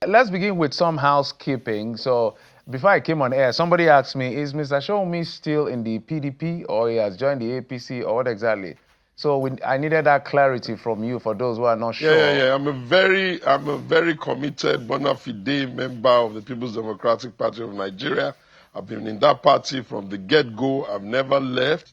Let's begin with some housekeeping. So before I came on air, somebody asked me, is Mr. Sowunmi still in the PDP or he has joined the APC or what exactly? So I needed that clarity from you for those who are not sure. Yeah. I'm a very committed, bona fide member of the People's Democratic Party of Nigeria. I've been in that party from the get-go. I've never left.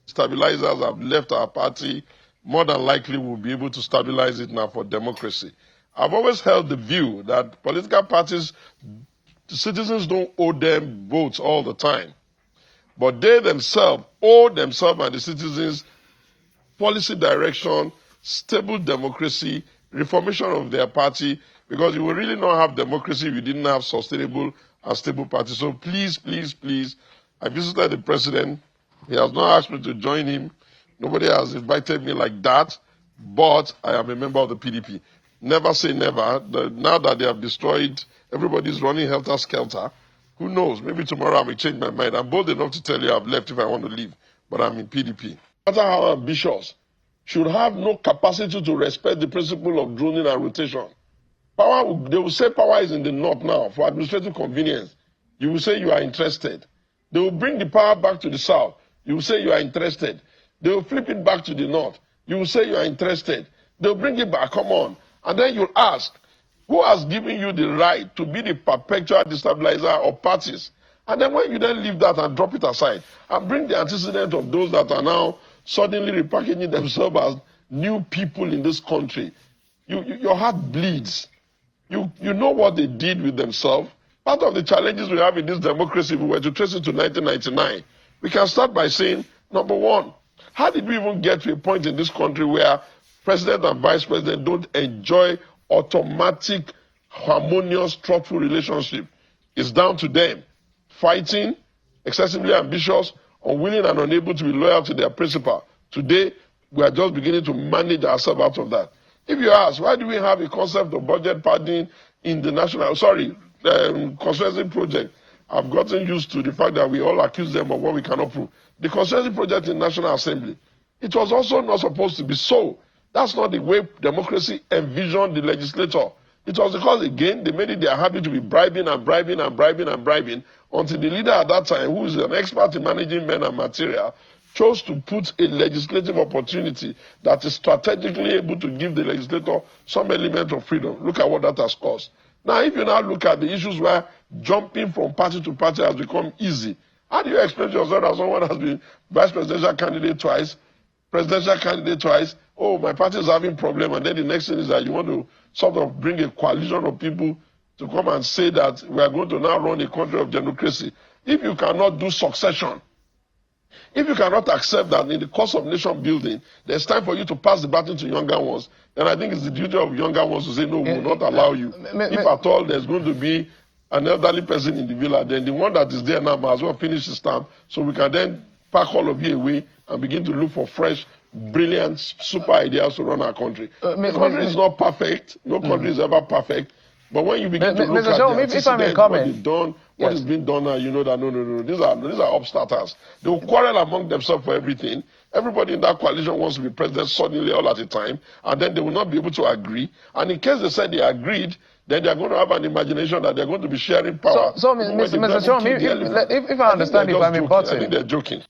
Stabilizers have left our party. More than likely, we'll be able to stabilize it now for democracy. I've always held the view that political parties, the citizens don't owe them votes all the time. But they themselves owe themselves and the citizens policy direction, stable democracy, reformation of their party, because you will really not have democracy if you didn't have sustainable and stable party. So please, I visited the president. He has not asked me to join him. Nobody has invited me like that, but I am a member of the PDP. Never say never. Now that they have destroyed, everybody's running helter-skelter. Who knows? Maybe tomorrow I may change my mind. I'm bold enough to tell you I've left if I want to leave, but I'm in PDP. No matter how ambitious, should have no capacity to respect the principle of droning and rotation. They will say power is in the north now for administrative convenience. You will say you are interested. They will bring the power back to the south. You will say you are interested. They will flip it back to the north. You will say you are interested. They will bring it back, come on. And then you'll ask, who has given you the right to be the perpetual destabilizer of parties? And then when you then leave that and drop it aside and bring the antecedent of those that are now suddenly repackaging themselves as new people in this country, your heart bleeds. You know what they did with themselves. Part of the challenges we have in this democracy, if we were to trace it to 1999, we can start by saying, number one, how did we even get to a point in this country where president and vice president don't enjoy automatic, harmonious, thoughtful relationship? It's down to them. Fighting, excessively ambitious, unwilling and unable to be loyal to their principle. Today, we are just beginning to manage ourselves out of that. If you ask, why do we have a concept of budget padding in the constituency project? I've gotten used to the fact that we all accuse them of what we cannot prove. The constituency project in National Assembly, it was also not supposed to be so. That's not the way democracy envisioned the legislator. It was because, again, they made it their habit to be bribing until the leader at that time, who is an expert in managing men and material, chose to put a legislative opportunity that is strategically able to give the legislator some element of freedom. Look at what that has caused. Now, if you now look at the issues where jumping from party to party has become easy, how do you explain to yourself that someone has been vice presidential candidate twice, presidential candidate twice? Oh, my party is having problem, and then the next thing is that you want to sort of bring a coalition of people to come and say that we are going to now run a country of democracy. If you cannot do succession, if you cannot accept that in the course of nation building, there's time for you to pass the baton to younger ones, then I think it's the duty of younger ones to say, no, we will not allow you. If at all there's going to be an elderly person in the villa, then the one that is there now might as well finish his term, so we can then pack all of you away and begin to look for fresh, brilliant, super ideas to run our country. The country is not perfect. No country is ever perfect. But when you begin to look at what is being done now, you know that no, these are upstarters. They will quarrel among themselves for everything. Everybody in that coalition wants to be president suddenly all at a time, and then they will not be able to agree. And in case they said they agreed, then they are going to have an imagination that they are going to be sharing power. So Mr. Sowunmi, if I understand, if I'm I think they're joking.